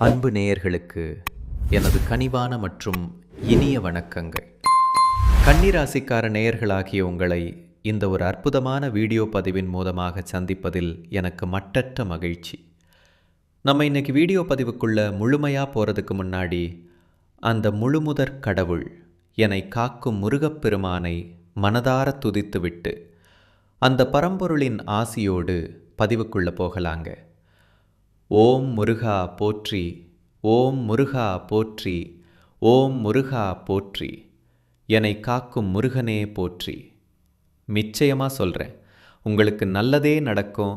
அன்பு நேயர்களுக்கு எனது கனிவான மற்றும் இனிய வணக்கங்கள். கன்னிராசிக்கார நேயர்களாகிய உங்களை இந்த ஒரு அற்புதமான வீடியோ பதிவின் மூலமாக சந்திப்பதில் எனக்கு மட்டற்ற மகிழ்ச்சி. நம்ம இன்னைக்கு வீடியோ பதிவுக்குள்ள முழுமையாக போகிறதுக்கு முன்னாடி அந்த முழுமுதற் கடவுள் என்னை காக்கும் முருகப்பெருமானை மனதார துதித்துவிட்டு அந்த பரம்பொருளின் ஆசியோடு பதிவுக்குள்ளே போகலாங்க. ஓம் முருகா போற்றி, ஓம் முருகா போற்றி, ஓம் முருகா போற்றி, என்னை காக்கும் முருகனே போற்றி. நிச்சயமாக சொல்கிறேன், உங்களுக்கு நல்லதே நடக்கும்,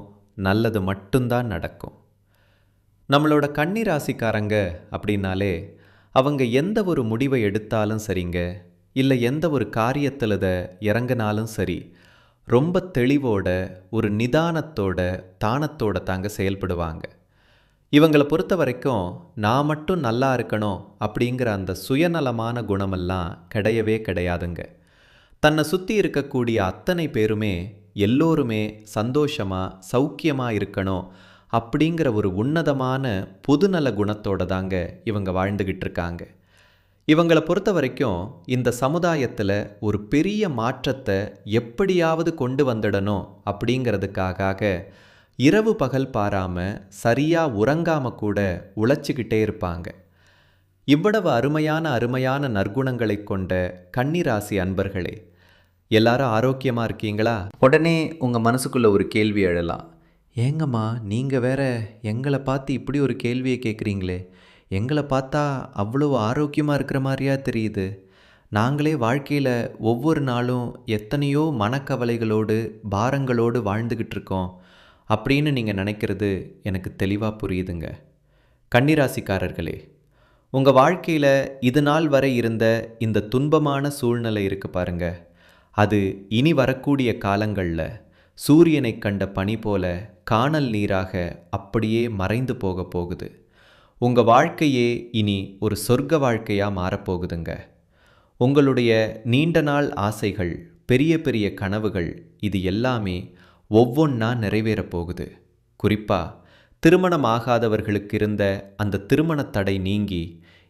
நல்லது மட்டும்தான் நடக்கும். நம்மளோட கன்னிராசிக்காரங்க அப்படின்னாலே அவங்க எந்த ஒரு முடிவை எடுத்தாலும் சரிங்க, இல்லை எந்த ஒரு காரியத்தில் இதை இறங்கினாலும் சரி, ரொம்ப தெளிவோட ஒரு நிதானத்தோட தானத்தோட தாங்க செயல்படுவாங்க. இவங்களை பொறுத்த வரைக்கும் நான் மட்டும் நல்லா இருக்கணும் அப்படிங்கிற அந்த சுயநலமான குணமெல்லாம் கிடையவே கிடையாதுங்க. தன்னை சுற்றி இருக்கக்கூடிய அத்தனை பேருமே எல்லோருமே சந்தோஷமாக சௌக்கியமாக இருக்கணும் அப்படிங்கிற ஒரு உன்னதமான பொதுநல குணத்தோடு தாங்க இவங்க வாழ்ந்துக்கிட்டு இருக்காங்க. இவங்களை பொறுத்த வரைக்கும் இந்த சமுதாயத்தில் ஒரு பெரிய மாற்றத்தை எப்படியாவது கொண்டு வந்துடணும் அப்படிங்கிறதுக்காக இரவு பகல் பாராமல் சரியாக உறங்காமல் கூட உழைச்சிக்கிட்டே இருப்பாங்க. இவ்வளவு அருமையான நற்குணங்களை கொண்ட கன்னிராசி அன்பர்களே, எல்லாரும் ஆரோக்கியமாக இருக்கீங்களா? உடனே உங்கள் மனசுக்குள்ளே ஒரு கேள்வி எழலாம். ஏங்கம்மா நீங்கள் வேற எங்களை பார்த்து இப்படி ஒரு கேள்வியை கேட்குறீங்களே, எங்களை பார்த்தா அவ்வளோ ஆரோக்கியமாக இருக்கிற மாதிரியா தெரியுது. நாங்களே வாழ்க்கையில் ஒவ்வொரு நாளும் எத்தனையோ மனக்கவலைகளோடு பாரங்களோடு வாழ்ந்துக்கிட்டு இருக்கோம் அப்படின்னு நீங்கள் நினைக்கிறது எனக்கு தெளிவாக புரியுதுங்க. கன்னிராசிக்காரர்களே, உங்கள் வாழ்க்கையில் இது நாள் வரை இருந்த இந்த துன்பமான சூழ்நிலை இருக்கு பாருங்க, அது இனி வரக்கூடிய காலங்களில் சூரியனை கண்ட பனி போல காணல் நீராக அப்படியே மறைந்து போக போகுது. உங்கள் வாழ்க்கையே இனி ஒரு சொர்க்க வாழ்க்கையாக மாறப்போகுதுங்க. உங்களுடைய நீண்ட நாள் ஆசைகள், பெரிய பெரிய கனவுகள், இது எல்லாமே ஒவ்வொன்றா நிறைவேறப் போகுது. குறிப்பாக திருமணம் ஆகாதவர்களுக்கு இருந்த அந்த திருமண தடை நீங்கி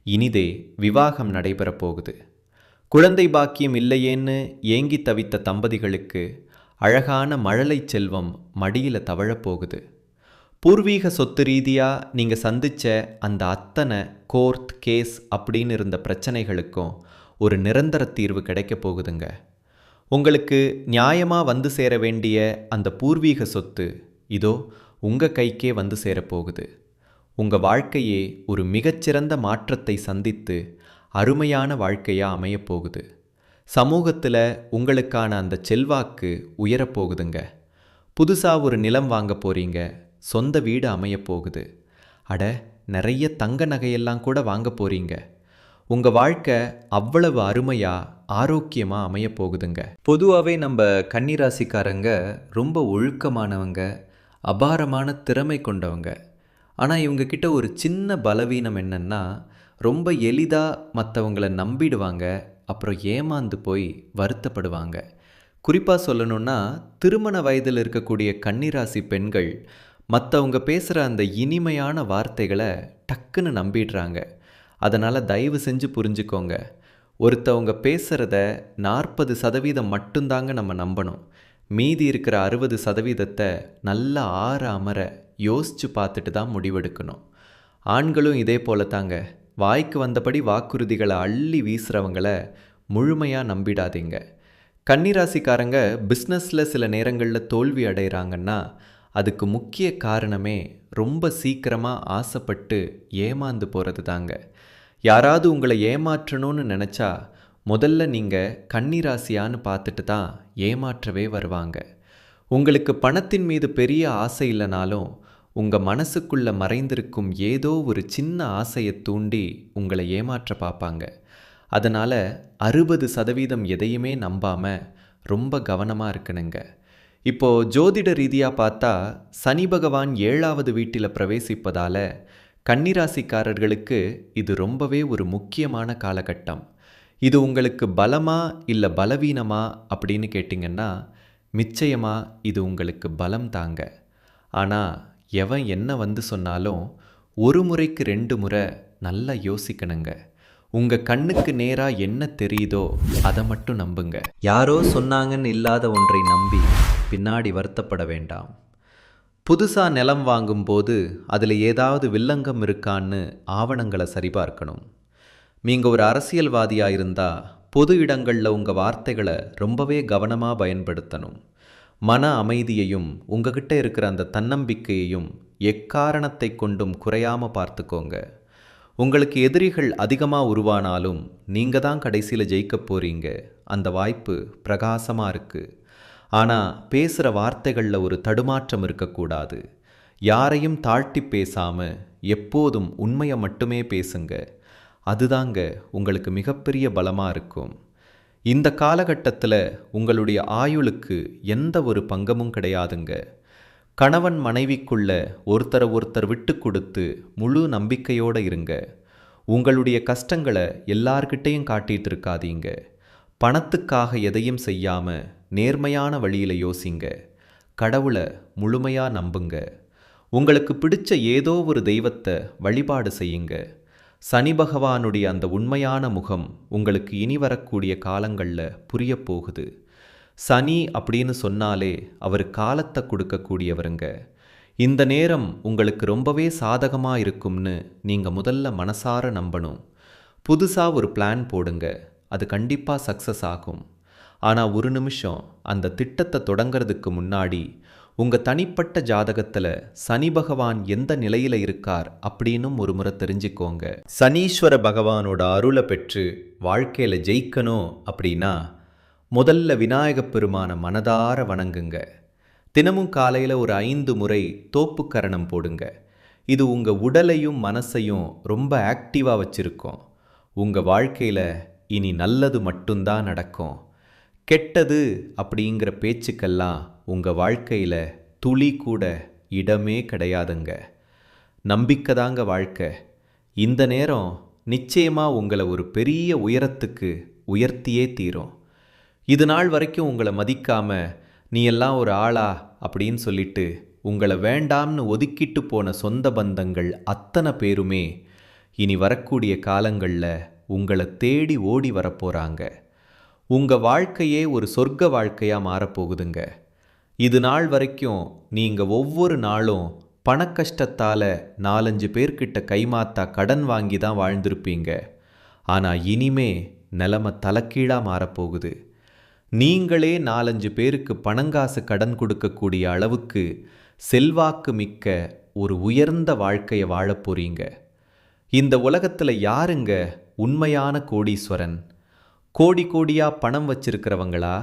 இனிதே விவாகம் நடைபெறப் போகுது. குழந்தை பாக்கியம் இல்லையேன்னு ஏங்கி தவித்த தம்பதிகளுக்கு அழகான மழலை செல்வம் மடியில் தவழப்போகுது. பூர்வீக சொத்து ரீதியாக நீங்கள் சந்தித்த அந்த அத்தனை கோர்ட் கேஸ் அப்படின்னு இருந்த பிரச்சனைகளுக்கும் ஒரு நிரந்தர தீர்வு கிடைக்க போகுதுங்க. உங்களுக்கு நியாயமாக வந்து சேர வேண்டிய அந்த பூர்வீக சொத்து இதோ உங்கள் கைக்கே வந்து சேரப்போகுது. உங்கள் வாழ்க்கையே ஒரு மிகச்சிறந்த மாற்றத்தை சந்தித்து அருமையான வாழ்க்கையாக அமையப்போகுது. சமூகத்தில் உங்களுக்கான அந்த செல்வாக்கு உயரப்போகுதுங்க. புதுசாக ஒரு நிலம் வாங்க போகிறீங்க, சொந்த வீடு அமையப்போகுது. அட, நிறைய தங்க நகையெல்லாம் கூட வாங்க போகிறீங்க. உங்கள் வாழ்க்கை அவ்வளவு அருமையாக ஆரோக்கியமாக அமையப்போகுதுங்க. பொதுவாகவே நம்ம கன்னிராசிக்காரங்க ரொம்ப ஒழுக்கமானவங்க, அபாரமான திறமை கொண்டவங்க. ஆனால் இவங்கக்கிட்ட ஒரு சின்ன பலவீனம் என்னென்னா, ரொம்ப எளிதாக மற்றவங்களை நம்பிடுவாங்க, அப்புறம் ஏமாந்து போய் வருத்தப்படுவாங்க. குறிப்பாக சொல்லணுன்னா, திருமண வயதில் இருக்கக்கூடிய கன்னிராசி பெண்கள் மற்றவங்க பேசுகிற அந்த இனிமையான வார்த்தைகளை டக்குன்னு நம்பிடுறாங்க. அதனால் தயவு செஞ்சு புரிஞ்சுக்கோங்க, ஒருத்தவங்க பேசுகிறத 40% மட்டும்தாங்க நம்ம நம்பணும். மீதி இருக்கிற 60% நல்லா ஆற அமர யோசித்து பார்த்துட்டு தான் முடிவெடுக்கணும். ஆண்களும் இதே போல தாங்க, வாய்க்கு வந்தபடி வாக்குறுதிகளை அள்ளி வீசுகிறவங்கள முழுமையாக நம்பிடாதீங்க. கன்னிராசிக்காரங்க பிஸ்னஸில் சில நேரங்களில் தோல்வி அடைகிறாங்கன்னா அதுக்கு முக்கிய காரணமே ரொம்ப சீக்கிரமாக ஆசைப்பட்டு ஏமாந்து போகிறது தாங்க. யாராவது உங்களை ஏமாற்றணும்னு நினச்சா முதல்ல நீங்கள் கன்னிராசியான்னு பார்த்துட்டு தான் ஏமாற்றவே வருவாங்க. உங்களுக்கு பணத்தின் மீது பெரிய ஆசை இல்லைனாலும் உங்கள் மனசுக்குள்ளே மறைந்திருக்கும் ஏதோ ஒரு சின்ன ஆசையை தூண்டி உங்களை ஏமாற்ற பார்ப்பாங்க. அதனால் 60% எதையுமே நம்பாமல் ரொம்ப கவனமாக இருக்கணுங்க. இப்போது ஜோதிட ரீதியாக பார்த்தா சனி பகவான் 7வது வீட்டில் பிரவேசிப்பதால் கன்னிராசிக்காரர்களுக்கு இது ரொம்பவே ஒரு முக்கியமான காலகட்டம். இது உங்களுக்கு பலமா இல்லை பலவீனமா அப்படின்னு கேட்டிங்கன்னா நிச்சயமாக இது உங்களுக்கு பலம் தாங்க. ஆனால் எவன் என்ன வந்து சொன்னாலும் ஒரு முறைக்கு 2 முறை நல்லா யோசிக்கணுங்க. உங்க கண்ணுக்கு நேரா என்ன தெரியுதோ அதை மட்டும் நம்புங்க. யாரோ சொன்னாங்கன்னு இல்லாத ஒன்றை நம்பி பின்னாடி வருத்தப்பட வேண்டாம். புதுசா நிலம் வாங்கும்போது அதில் ஏதாவது வில்லங்கம் இருக்கான்னு ஆவணங்களை சரிபார்க்கணும். நீங்கள் ஒரு அரசியல்வாதியாக இருந்தால் பொது இடங்களில் உங்கள் வார்த்தைகளை ரொம்பவே கவனமாக பயன்படுத்தணும். மன அமைதியையும் உங்ககிட்ட இருக்கிற அந்த தன்னம்பிக்கையையும் எக்காரணத்தை கொண்டும் குறையாமல் பார்த்துக்கோங்க. உங்களுக்கு எதிரிகள் அதிகமாக உருவானாலும் நீங்கள் தான் கடைசியில் ஜெயிக்க போகிறீங்க. அந்த வாய்ப்பு பிரகாசமாக இருக்குது. ஆனால் பேசுகிற வார்த்தைகளில் ஒரு தடுமாற்றம் இருக்கக்கூடாது. யாரையும் தாழ்த்தி பேசாமல் எப்போதும் உண்மையை மட்டுமே பேசுங்க. அதுதாங்க உங்களுக்கு மிகப்பெரிய பலமாக இருக்கும். இந்த காலகட்டத்தில் உங்களுடைய ஆயுளுக்கு எந்த ஒரு பங்கமும் கிடையாதுங்க. கணவன் மனைவிக்குள்ள ஒருத்தர் விட்டு கொடுத்து முழு நம்பிக்கையோடு இருங்க. உங்களுடைய கஷ்டங்களை எல்லார்கிட்டையும் காட்டிகிட்டு இருக்காதீங்க. பணத்துக்காக எதையும் செய்யாமல் நேர்மையான வழியில் யோசிங்க. கடவுளை முழுமையாக நம்புங்க. உங்களுக்கு பிடிச்ச ஏதோ ஒரு தெய்வத்தை வழிபாடு செய்யுங்க. சனி பகவானுடைய அந்த உண்மையான முகம் உங்களுக்கு இனி வரக்கூடிய காலங்களில் புரிய போகுது. சனி அப்படின்னு சொன்னாலே அவர் காலத்தை கொடுக்கக்கூடியவருங்க. இந்த நேரம் உங்களுக்கு ரொம்பவே சாதகமாக இருக்கும்னு நீங்கள் முதல்ல மனசார நம்பணும். புதுசாக ஒரு பிளான் போடுங்க. அது கண்டிப்பாக சக்ஸஸ் ஆகும். ஆனால் ஒரு நிமிஷம் அந்த திட்டத்தை தொடங்கிறதுக்கு முன்னாடி உங்கள் தனிப்பட்ட ஜாதகத்தில் சனி பகவான் எந்த நிலையில் இருக்கார் அப்படின்னும் ஒரு முறை தெரிஞ்சுக்கோங்க. சனீஸ்வர பகவானோட அருளை பெற்று வாழ்க்கையில் ஜெயிக்கணும் அப்படின்னா முதல்ல விநாயகப் பெருமான மனதார வணங்குங்க. தினமும் காலையில் ஒரு 5 முறை தோப்புக்கரணம் போடுங்க. இது உங்கள் உடலையும் மனசையும் ரொம்ப ஆக்டிவாக வச்சுருக்கோம். உங்கள் வாழ்க்கையில் இனி நல்லது மட்டும்தான் நடக்கும். கெட்டது அப்படிங்கிற பேச்சுக்கெல்லாம் உங்கள் வாழ்க்கையில் துளி கூட இடமே கிடையாதுங்க. நம்பிக்கை தாங்க வாழ்க்கை. இந்த நேரம் நிச்சயமாக உங்களை ஒரு பெரிய உயரத்துக்கு உயர்த்தியே தீரும். இது நாள் வரைக்கும் உங்களை மதிக்காமல் நீ எல்லாம் ஒரு ஆளா அப்படின்னு சொல்லிட்டு உங்களை வேண்டாம்னு ஒதுக்கிட்டு போன சொந்த பந்தங்கள் அத்தனை பேருமே இனி வரக்கூடிய காலங்களில் உங்களை தேடி ஓடி வரப்போகிறாங்க. உங்கள் வாழ்க்கையே ஒரு சொர்க்க வாழ்க்கையாக மாறப்போகுதுங்க. இது நாள் வரைக்கும் நீங்கள் ஒவ்வொரு நாளும் பணக்கஷ்டத்தால் 4-5 பேர்கிட்ட கைமாத்தா கடன் வாங்கி தான் வாழ்ந்திருப்பீங்க. ஆனால் இனிமே நிலைமை தலைக்கீழாக மாறப்போகுது. நீங்களே 4-5 பேருக்கு பணங்காசு கடன் கொடுக்கக்கூடிய அளவுக்கு செல்வாக்கு மிக்க ஒரு உயர்ந்த வாழ்க்கையை வாழப் போறீங்க. இந்த உலகத்தில் யாருங்க உண்மையான கோடீஸ்வரன்? கோடி கோடியாக பணம் வச்சிருக்கிறவங்களா,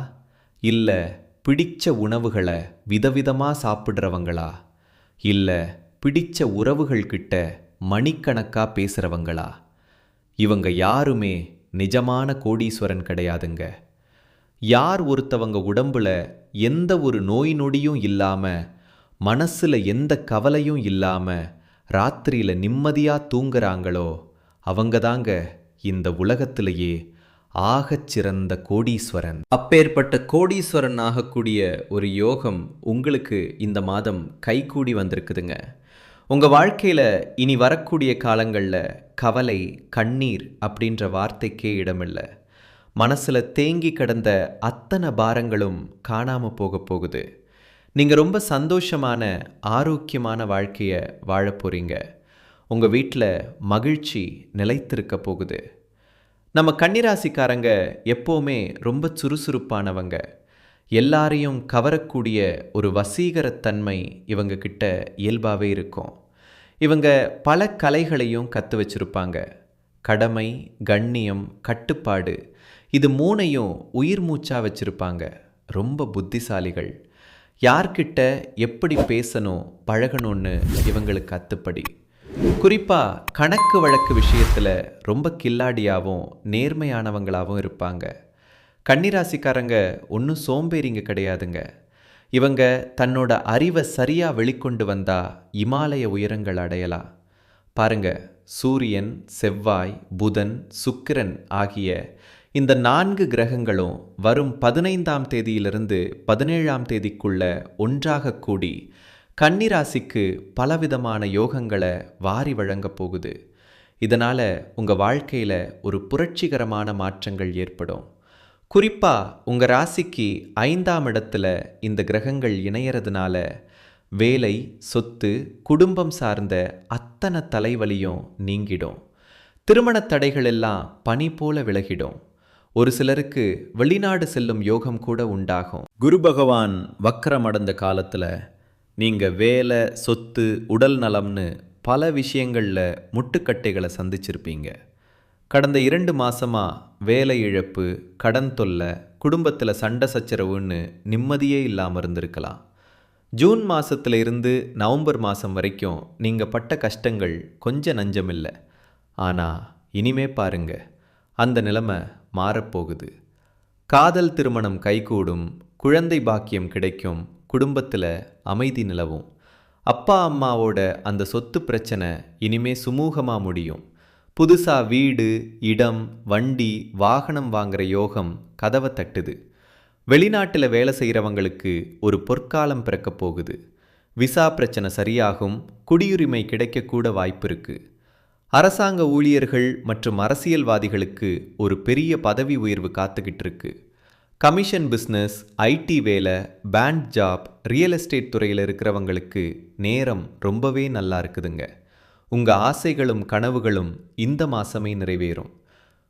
இல்லை பிடிச்ச உணவுகளை விதவிதமாக சாப்பிட்றவங்களா, இல்லை பிடிச்ச உறவுகள்கிட்ட மணிக்கணக்காக பேசுகிறவங்களா? இவங்க யாருமே நிஜமான கோடீஸ்வரன் கிடையாதுங்க. யார் ஒருத்தவங்க உடம்புல எந்த ஒரு நோய் நொடியும் இல்லாமல், மனசில் எந்த கவலையும் இல்லாமல் ராத்திரியில் நிம்மதியாக தூங்குறாங்களோ அவங்க தாங்க இந்த உலகத்திலேயே ஆகச்சிறந்த கோடீஸ்வரன். அப்பேற்பட்ட கோடீஸ்வரன் ஆகக்கூடிய ஒரு யோகம் உங்களுக்கு இந்த மாதம் கைகூடி வந்திருக்குதுங்க. உங்கள் வாழ்க்கையில் இனி வரக்கூடிய காலங்களில் கவலை, கண்ணீர் அப்படின்ற வார்த்தைக்கே இடமில்லை. மனசில் தேங்கி கிடந்த அத்தனை பாரங்களும் காணாமல் போக போகுது. நீங்கள் ரொம்ப சந்தோஷமான ஆரோக்கியமான வாழ்க்கையை வாழ போகிறீங்க. உங்கள் வீட்டில் மகிழ்ச்சி நிலைத்திருக்க போகுது. நம்ம கன்னிராசிக்காரங்க எப்போவுமே ரொம்ப சுறுசுறுப்பானவங்க. எல்லாரையும் கவரக்கூடிய ஒரு வசீகரத்தன்மை இவங்க கிட்ட இயல்பாகவே இருக்கும். இவங்க பல கலைகளையும் கற்று வச்சிருப்பாங்க. கடமை, கண்ணியம், கட்டுப்பாடு இது 3ஐயும் உயிர் மூச்சாக வச்சுருப்பாங்க. ரொம்ப புத்திசாலிகள். யார்கிட்ட எப்படி பேசணும், பழகணும்னு இவங்களுக்கு அத்துப்படி. குறிப்பாக கணக்கு வழக்கு விஷயத்தில் ரொம்ப கில்லாடியாகவும் நேர்மையானவங்களாகவும் இருப்பாங்க. கன்னிராசிக்காரங்க ஒன்றும் சோம்பேறிங்க கிடையாதுங்க. இவங்க தன்னோட அறிவை சரியாக வெளிக்கொண்டு வந்தால் இமாலய உயரங்கள் அடையலாம். பாருங்க, சூரியன், செவ்வாய், புதன், சுக்கிரன் ஆகிய இந்த 4 கிரகங்களும் வரும் 15ஆம் தேதியிலிருந்து 17ஆம் தேதிக்குள்ள ஒன்றாக கூடி கன்னிராசிக்கு பலவிதமான யோகங்களை வாரி வழங்கப் போகுது. இதனால் உங்கள் வாழ்க்கையில் ஒரு புரட்சிகரமான மாற்றங்கள் ஏற்படும். குறிப்பாக உங்கள் ராசிக்கு 5ஆம் இடத்துல இந்த கிரகங்கள் இணையறதுனால வேலை, சொத்து, குடும்பம் சார்ந்த அத்தனை தலைவலியும் நீங்கிடும். திருமண தடைகள் எல்லாம் பனி போல விலகிடும். ஒரு சிலருக்கு வெளிநாடு செல்லும் யோகம் கூட உண்டாகும். குரு பகவான் வக்ரம் அடைந்த காலத்தில் நீங்கள் வேலை, சொத்து, உடல் நலம்னு பல விஷயங்களில் முட்டுக்கட்டைகளை சந்திச்சிருப்பீங்க. கடந்த 2 மாதமாக வேலை இழப்பு, கடன் தொல்லை, குடும்பத்தில் சண்டை சச்சரவுன்னு நிம்மதியே இல்லாமல் இருந்திருக்கலாம். ஜூன் மாதத்துல இருந்து நவம்பர் மாதம் வரைக்கும் நீங்கள் பட்ட கஷ்டங்கள் கொஞ்சம் நஞ்சமில்லை. ஆனால் இனிமே பாருங்க, அந்த நிலைமை மாறப்போகுது. காதல் திருமணம் கைகூடும், குழந்தை பாக்கியம் கிடைக்கும், குடும்பத்தில் அமைதி நிலவும். அப்பா அம்மாவோட அந்த சொத்து பிரச்சனை இனிமே சுமூகமாக முடியும். புதுசாக வீடு, இடம், வண்டி, வாகனம் வாங்குகிற யோகம் கதவை தட்டுது. வெளிநாட்டில் வேலை செய்கிறவங்களுக்கு ஒரு பொற்காலம் பிறக்க போகுது. விசா பிரச்சனை சரியாகும், குடியுரிமை கிடைக்கக்கூட வாய்ப்பு இருக்குது. அரசாங்க ஊழியர்கள் மற்றும் அரசியல்வாதிகளுக்கு ஒரு பெரிய பதவி உயர்வு காத்துக்கிட்டு இருக்கு. கமிஷன் பிஸ்னஸ், ஐடி வேலை, பேங்க் ஜாப், ரியல் எஸ்டேட் துறையில் இருக்கிறவங்களுக்கு நேரம் ரொம்பவே நல்லா இருக்குதுங்க. உங்கள் ஆசைகளும் கனவுகளும் இந்த மாதமே நிறைவேறும்.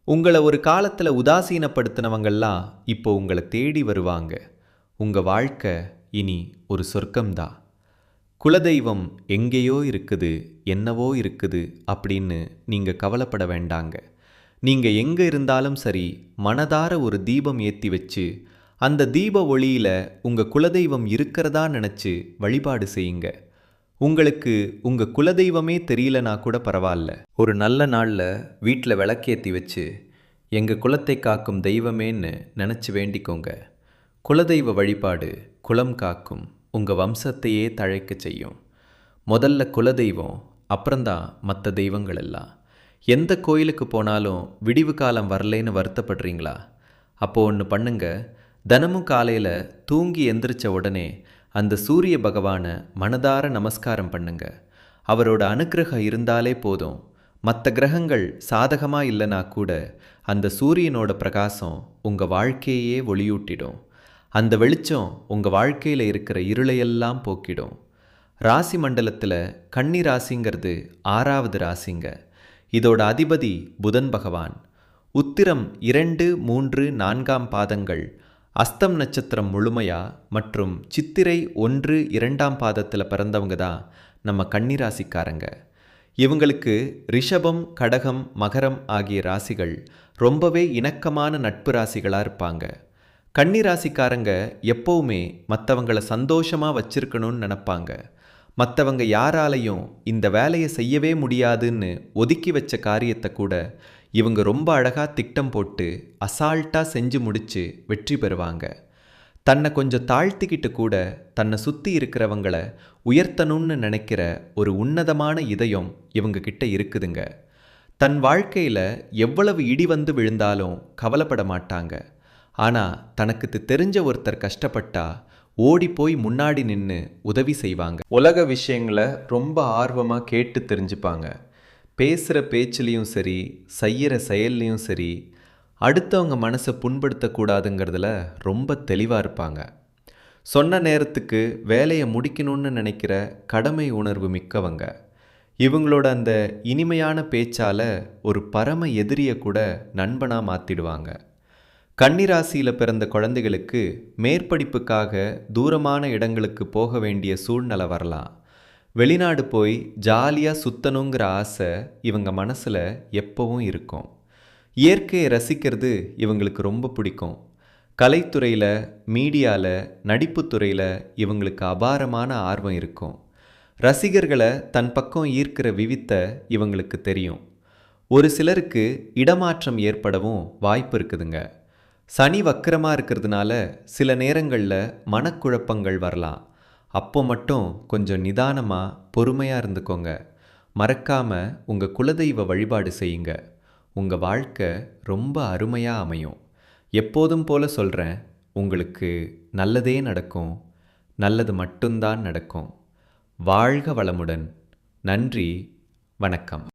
உங்களை ஒரு காலத்தில் உதாசீனப்படுத்தினவங்கள்லாம் இப்போ உங்களை தேடி வருவாங்க. உங்கள் வாழ்க்கை இனி ஒரு சொர்க்கம்தான். குலதெய்வம் எங்கேயோ இருக்குது, என்னவோ இருக்குது அப்படின்னு நீங்கள் கவலைப்பட வேண்டாங்க. நீங்கள் எங்கே இருந்தாலும் சரி, மனதார ஒரு தீபம் ஏற்றி வச்சு அந்த தீப ஒளியில் உங்கள் குலதெய்வம் இருக்கிறதா நினச்சி வழிபாடு செய்யுங்க. உங்களுக்கு உங்கள் குலதெய்வமே தெரியலனா கூட பரவாயில்ல. ஒரு நல்ல நாளில் வீட்டில் விளக்கேற்றி வச்சு எங்கள் குலத்தை காக்கும் தெய்வமேன்னு நினச்சி வேண்டிக்கோங்க. குலதெய்வ வழிபாடு குலம் காக்கும், உங்கள் வம்சத்தையே தழைக்க செய்யும். முதல்ல குலதெய்வம், அப்புறம்தான் மற்ற தெய்வங்கள் எல்லாம். எந்த கோயிலுக்கு போனாலும் விடிவு காலம் வரலேன்னு வருத்தப்படுறீங்களா? அப்போது ஒன்று பண்ணுங்க. தினமும் காலையில் தூங்கி எந்திரிச்ச உடனே அந்த சூரிய பகவானை மனதார நமஸ்காரம் பண்ணுங்க. அவரோட அனுக்கிரகம் இருந்தாலே போதும். மற்ற கிரகங்கள் சாதகமாக இல்லைனா கூட அந்த சூரியனோட பிரகாசம் உங்கள் வாழ்க்கையே ஒளியூட்டிடும். அந்த வெளிச்சம் உங்கள் வாழ்க்கையில் இருக்கிற இருளையெல்லாம் போக்கிடும். ராசி மண்டலத்தில் கன்னி ராசிங்கிறது 6ஆவது ராசிங்க. இதோட அதிபதி புதன் பகவான். உத்திரம் 2, 3, 4ஆம் பாதங்கள், அஸ்தம் நட்சத்திரம் முழுமையா மற்றும் சித்திரை 1, 2ஆம் பாதத்தில் பிறந்தவங்க தான் நம்ம கன்னிராசிக்காரங்க. இவங்களுக்கு ரிஷபம், கடகம், மகரம் ஆகிய ராசிகள் ரொம்பவே இணக்கமான நட்பு ராசிகளாக இருப்பாங்க. கன்னிராசிக்காரங்க எப்போவுமே மற்றவங்களை சந்தோஷமாக வச்சிருக்கணும்னு நினப்பாங்க. மற்றவங்க யாராலையும் இந்த வேலையை செய்யவே முடியாதுன்னு ஒதுக்கி வச்ச காரியத்தை கூட இவங்க ரொம்ப அழகாக திட்டம் போட்டு அசால்ட்டாக செஞ்சு முடித்து வெற்றி பெறுவாங்க. தன்னை கொஞ்சம் தாழ்த்திக்கிட்டு கூட தன்னை சுற்றி இருக்கிறவங்கள உயர்த்தணும்னு நினைக்கிற ஒரு உன்னதமான இதயம் இவங்க கிட்ட இருக்குதுங்க. தன் வாழ்க்கையில் எவ்வளவு இடி வந்து விழுந்தாலும் கவலைப்பட மாட்டாங்க. ஆனால் தனக்கு தெரிஞ்ச ஒருத்தர் கஷ்டப்பட்டா ஓடி போய் முன்னாடி நின்று உதவி செய்வாங்க. உலக விஷயங்களை ரொம்ப ஆர்வமாக கேட்டு தெரிஞ்சுப்பாங்க. பேசுகிற பேச்சுலேயும் சரி, செய்கிற செயல்லையும் சரி, அடுத்தவங்க மனசை புண்படுத்தக்கூடாதுங்கிறதுல ரொம்ப தெளிவாக இருப்பாங்க. சொன்ன நேரத்துக்கு வேலையை முடிக்கணும்னு நினைக்கிற கடமை உணர்வு மிக்கவங்க. இவங்களோட அந்த இனிமையான பேச்சால் ஒரு பரம எதிரியை கூட நண்பனாக மாற்றிடுவாங்க. கன்னிராசியில் பிறந்த குழந்தைகளுக்கு மேற்படிப்புக்காக தூரமான இடங்களுக்கு போக வேண்டிய சூழ்நிலை வரலாம். வெளிநாடு போய் ஜாலியாக சுத்தணுங்கிற ஆசை இவங்க மனசில் எப்பவும் இருக்கும். இயற்கையை ரசிக்கிறது இவங்களுக்கு ரொம்ப பிடிக்கும். கலைத்துறையில், மீடியாவில், நடிப்புத்துறையில் இவங்களுக்கு அபாரமான ஆர்வம் இருக்கும். ரசிகர்களை தன் பக்கம் ஈர்க்கிற விவித்தை இவங்களுக்கு தெரியும். ஒரு சிலருக்கு இடமாற்றம் ஏற்படவும் வாய்ப்பு இருக்குதுங்க. சனி வக்கரமாக இருக்கிறதுனால சில நேரங்களில் மனக்குழப்பங்கள் வரலாம். அப்போ மட்டும் கொஞ்சம் நிதானமாக பொறுமையாக இருந்துக்கோங்க. மறக்காமல் உங்கள் குலதெய்வ வழிபாடு செய்யுங்க. உங்கள் வாழ்க்கை ரொம்ப அருமையாக அமையும். எப்போதும் போல சொல்கிறேன், உங்களுக்கு நல்லதே நடக்கும். நல்லது மட்டும்தான் நடக்கும். வாழ்க வளமுடன். நன்றி, வணக்கம்.